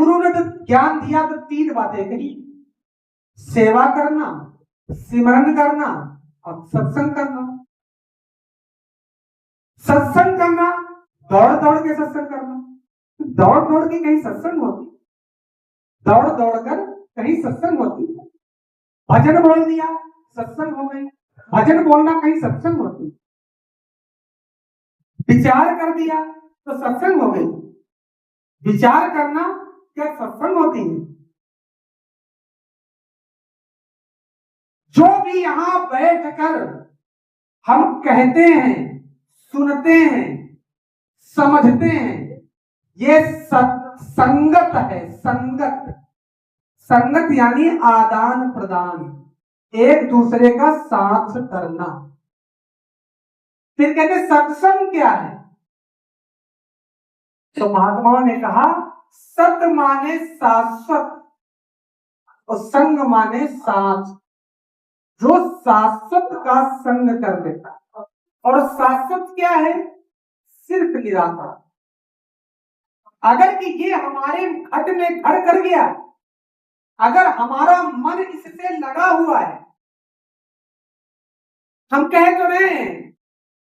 गुरु ने तो ज्ञान दिया तो तीन बातें कही, सेवा करना, सिमरन करना और सत्संग करना। सत्संग करना, दौड़ दौड़ के सत्संग करना, दौड़ दौड़ के कहीं सत्संग होती, दौड़ दौड़ कर कहीं सत्संग होती। भजन बोल दिया सत्संग हो गई, भजन बोलना कहीं सत्संग होती। विचार कर दिया तो सत्संग हो गई, विचार करना क्या सत्संग होती है? जो भी यहां बैठकर हम कहते हैं, सुनते हैं, समझते हैं, ये संगत है। संगत, संगत यानी आदान प्रदान, एक दूसरे का साथ करना। फिर कहते सत्संग क्या है? तो महात्माओं ने कहा सत माने शाश्वत और संग माने साथ। जो शाश्वत का संग कर देता। और शाश्वत क्या है? सिर्फ निराकार। अगर कि ये हमारे घट में घर कर गया, अगर हमारा मन इससे लगा हुआ है, हम कह तो रहे हैं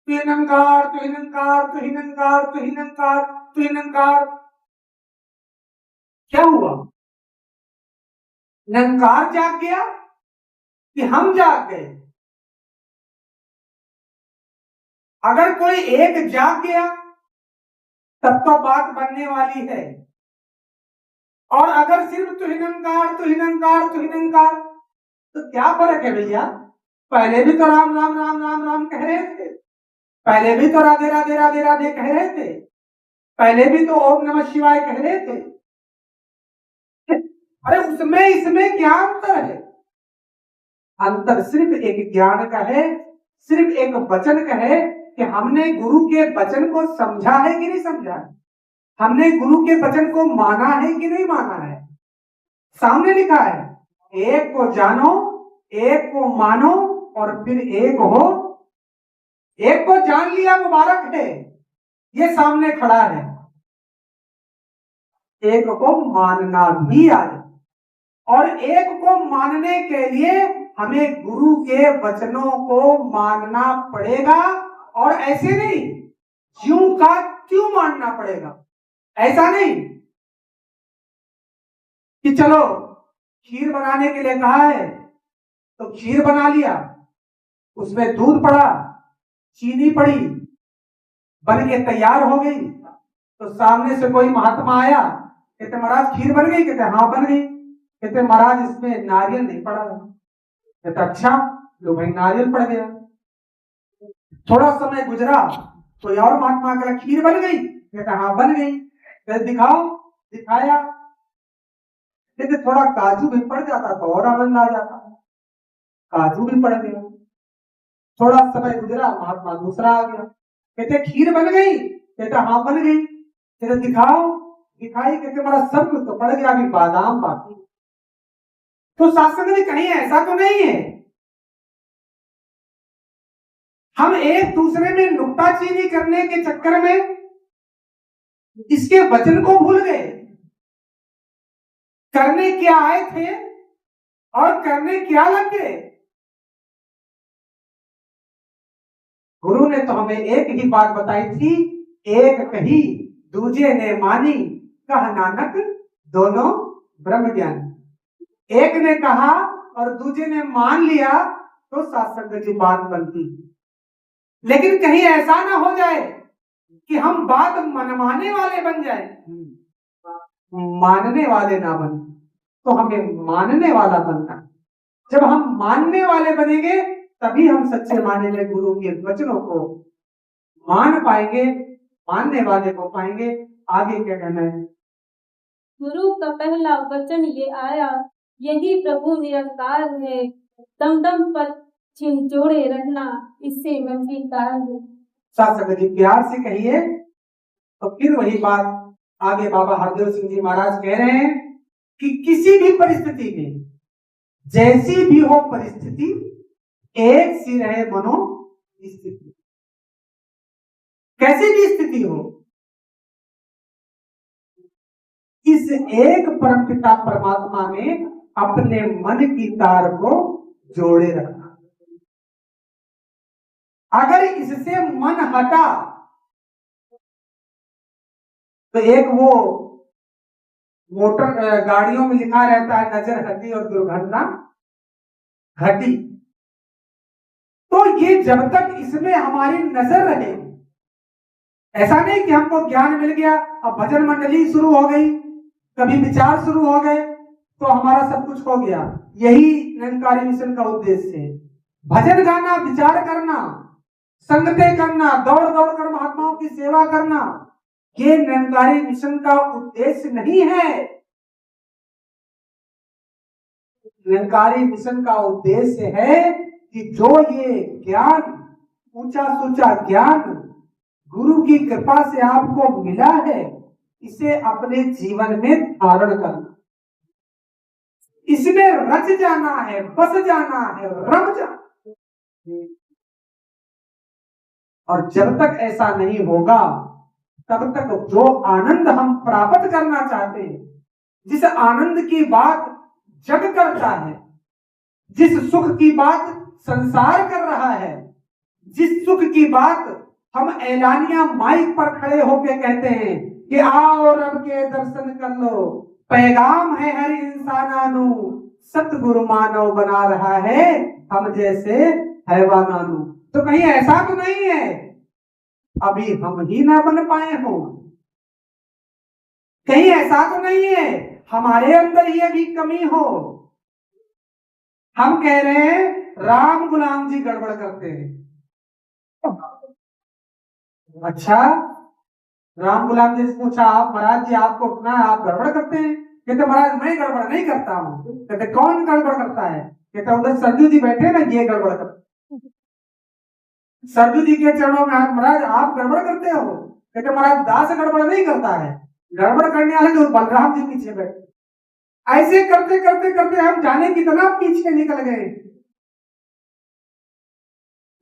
तू निरंकार, तू निरंकार, तू निरंकार, तू निरंकार, तू निरंकार, क्या हुआ? निरंकार जाग गया कि हम जाग गए? अगर कोई एक जाग गया तब तो बात बनने वाली है, और अगर सिर्फ तू निरंकार, तू निरंकार, तू निरंकार, तो क्या फर्क है भैया? पहले भी तो राम राम राम राम राम कह रहे थे, पहले भी तो राधे राधे राधे राधे कह रहे थे, पहले भी तो ओम नमः शिवाय कह रहे थे। अरे उसमें इसमें क्या अंतर है? अंतर सिर्फ एक ज्ञान का है, सिर्फ एक वचन का है कि हमने गुरु के वचन को समझा है कि नहीं समझा है, हमने गुरु के वचन को माना है कि नहीं माना है। सामने लिखा है एक को जानो, एक को मानो और फिर एक हो। एक को जान लिया मुबारक है, ये सामने खड़ा है। एक को मानना भी आए, और एक को मानने के लिए हमें गुरु के वचनों को मानना पड़ेगा। और ऐसे नहीं ज्यों का त्यों मानना पड़ेगा, ऐसा नहीं कि चलो खीर बनाने के लिए कहा है तो खीर बना लिया, उसमें दूध पड़ा, चीनी पड़ी, बन के तैयार हो गई, तो सामने से कोई महात्मा आया, कहते महाराज खीर बन गई? कहते हाँ बन गई। कहते महाराज इसमें नारियल नहीं पड़ा। कहते अच्छा, लो भाई नारियल पड़ गया। थोड़ा समय गुजरा, कोई और महात्मा कहा खीर बन गई? कहते हाँ बन गई। कहते दिखाओ, दिखाया, कहते थोड़ा काजू भी पड़ जाता तो और आनंद आ जाता, काजू भी पड़ गया। थोड़ा समय गुजरा, महात्मा दूसरा आ गया, कहते खीर बन गई? कहते हाँ बन गई। कहते दिखाओ, दिखाई, कहते हमारा सब कुछ तो पड़ गया, अभी बादाम बाकी। तो शास्त्र में कहीं ऐसा तो नहीं है हम एक दूसरे में नुक्ताचीनी करने के चक्कर में इसके वचन को भूल गए। करने क्या आए थे और करने क्या लग गए। गुरु ने तो हमें एक ही बात बताई थी, एक कही दूजे ने मानी, कह नानक दोनों ब्रह्म ज्ञानी। एक ने कहा और दूजे ने मान लिया तो शास्त्र की बात बनती। लेकिन कहीं ऐसा ना हो जाए कि हम बात मनवाने वाले बन जाए, मानने वाले ना बने। तो हमें मानने वाला बनना। जब हम मानने वाले बनेंगे तभी हम सच्चे माने में गुरु के वचनों को मान पाएंगे, मानने वाले को पाएंगे। आगे क्या कहना है? गुरु का पहला वचन ये आया, यही प्रभु निरंकार है, दम दम पर जोड़े रहना, इससे मैं स्वीकार हूँ। शास्त्र जी प्यार से कहिए। तो फिर वही बात आगे बाबा हरदेव सिंह जी महाराज कह रहे हैं कि किसी भी परिस्थिति में, जैसी भी हो परिस्थिति, एक सी रहे मनो स्थिति। कैसी भी स्थिति हो, इस एक परमपिता परमात्मा में अपने मन की तार को जोड़े रखना। अगर इससे मन हटा तो एक वो मोटर गाड़ियों में लिखा रहता है नजर हटी और दुर्घटना घटी। तो ये जब तक इसमें हमारी नजर रहे, ऐसा नहीं कि हमको ज्ञान मिल गया अब भजन मंडली शुरू हो गई, कभी विचार शुरू हो गए तो हमारा सब कुछ हो गया। यही निरंकारी मिशन का उद्देश्य है। भजन गाना, विचार करना, संगतें करना, दौड़ दौड़ कर महात्माओं की सेवा करना, ये निरंकारी मिशन का उद्देश्य नहीं है। निरंकारी मिशन का उद्देश्य है कि जो ये ज्ञान, ऊंचा सूचा ज्ञान गुरु की कृपा से आपको मिला है, इसे अपने जीवन में धारण करना, इसमें रच जाना है, बस जाना है, रम जाना। और जब तक ऐसा नहीं होगा तब तक जो आनंद हम प्राप्त करना चाहते हैं, जिस आनंद की बात जग करता है, जिस सुख की बात संसार कर रहा है, जिस सुख की बात हम ऐलानिया माइक पर खड़े होके कहते हैं कि आओ रब के दर्शन कर लो, पैगाम है हर इंसानानु, सतगुरु मानव बना रहा है हम जैसे हैवानानु। तो कहीं ऐसा तो नहीं है अभी हम ही ना बन पाए हो, कहीं ऐसा तो नहीं है हमारे अंदर ही अभी कमी हो। हम कह रहे हैं राम गुलाम जी गड़बड़ करते हैं। अच्छा, राम गुलाम जी से पूछा, आप महाराज जी आपको सुना है आप गड़बड़ करते हैं? कहते महाराज मैं गड़बड़ नहीं करता हूं। कहते कौन गड़बड़ करता है? कहते उधर सरजू जी बैठे ना, ये गड़बड़ करते। सरजू जी के चरणों में हाथ, महाराज आप गड़बड़ करते हो? कहते महाराज दास गड़बड़ नहीं करता है, गड़बड़ करने वाले तो बलराम जी पीछे बैठे। ऐसे करते करते करते हम जाने कितना पीछे निकल गए,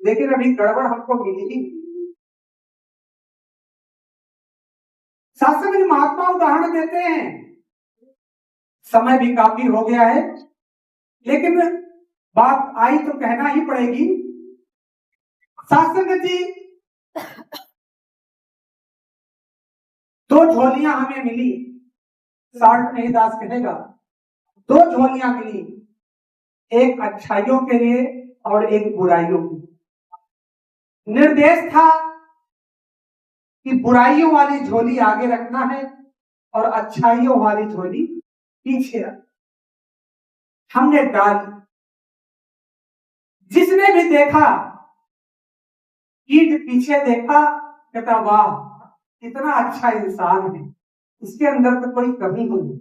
लेकिन अभी गड़बड़ हमको मिली ही। शास्त्र में महात्मा उदाहरण देते हैं, समय भी काफी हो गया है लेकिन बात आई तो कहना ही पड़ेगी। शास्त्र जी दो झोलियां हमें मिली, साठ नहीं दास कहेगा, दो झोलियां मिली, एक अच्छाइयों के लिए और एक बुराइयों की। निर्देश था कि बुराइयों वाली झोली आगे रखना है और अच्छाइयों वाली झोली पीछे रखना। हमने डाल, जिसने भी देखा ईट पीछे देखा, कहता वाह कितना अच्छा इंसान है, इसके अंदर तो कोई कमी नहीं।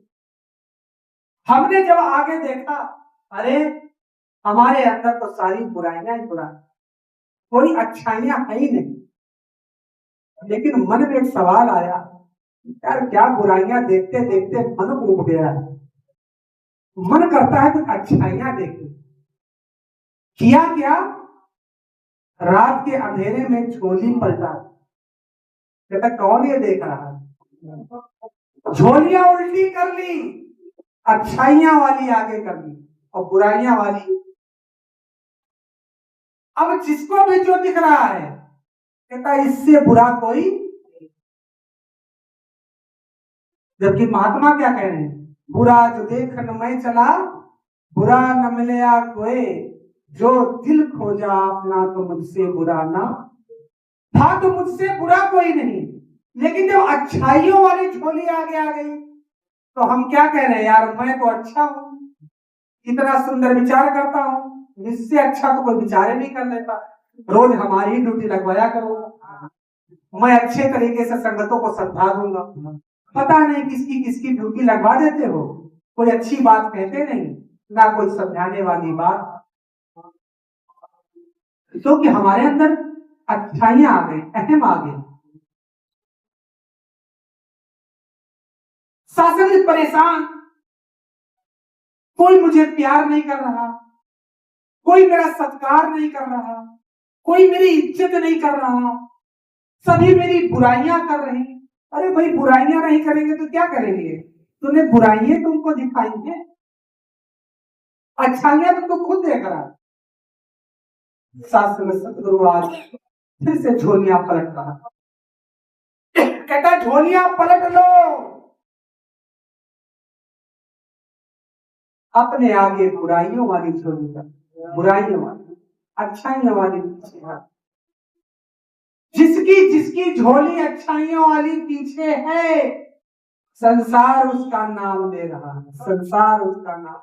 हमने जब आगे देखा, अरे हमारे अंदर तो सारी बुराइयां ही बुराई, कोई अच्छाइयां है ही नहीं। लेकिन मन में एक सवाल आया, यार क्या बुराइयां देखते देखते मन उब गया है, मन करता है कुछ अच्छाइयां देखें। किया क्या, रात के अंधेरे में झोली पलटा, कहता कौन ये देख रहा है? झोलियां उल्टी कर ली, अच्छाइयां वाली आगे कर ली और बुराइयां वाली। अब जिसको भी जो दिख रहा है कहता इससे बुरा कोई, जबकि महात्मा क्या कह रहे हैं, बुरा जो देखन मैं चला, बुरा न मिलया कोई, जो दिल खोजा अपना तो मुझसे बुरा ना था, तो मुझसे बुरा कोई नहीं। लेकिन जब अच्छाइयों वाली झोली आगे आ गई तो हम क्या कह रहे हैं, यार मैं तो अच्छा हूं, इतना सुंदर विचार करता हूं, इससे अच्छा तो कोई विचार नहीं कर लेता, रोज हमारी ड्यूटी लगवाया करो, मैं अच्छे तरीके से संगतों को समझा दूंगा। पता नहीं किसकी किसकी ड्यूटी लगवा देते हो, कोई अच्छी बात कहते नहीं, ना कोई समझाने वाली बात, क्योंकि हमारे अंदर अच्छाइयां आ गई, अहम आ गई। शासन परेशान, कोई मुझे प्यार नहीं कर रहा, कोई मेरा सत्कार नहीं कर रहा, कोई मेरी इज्जत नहीं कर रहा, सभी मेरी बुराइयां कर रहे हैं। अरे भाई बुराइयां नहीं करेंगे तो क्या करेंगे? तूने बुराइयां तुमको दिखाई हैं, अच्छाइयां तो तू खुद देख रहा है। शास्त्र में सतगुरु आज फिर से झोलियां पलट रहा, कहता झोलियां पलट लो, अपने आगे बुराइयों वाली झोली का, बुराइयों वाली, अच्छाइयों वाली पीछे है। जिसकी जिसकी झोली अच्छाइयों वाली पीछे है, संसार उसका नाम ले रहा है, संसार उसका नाम।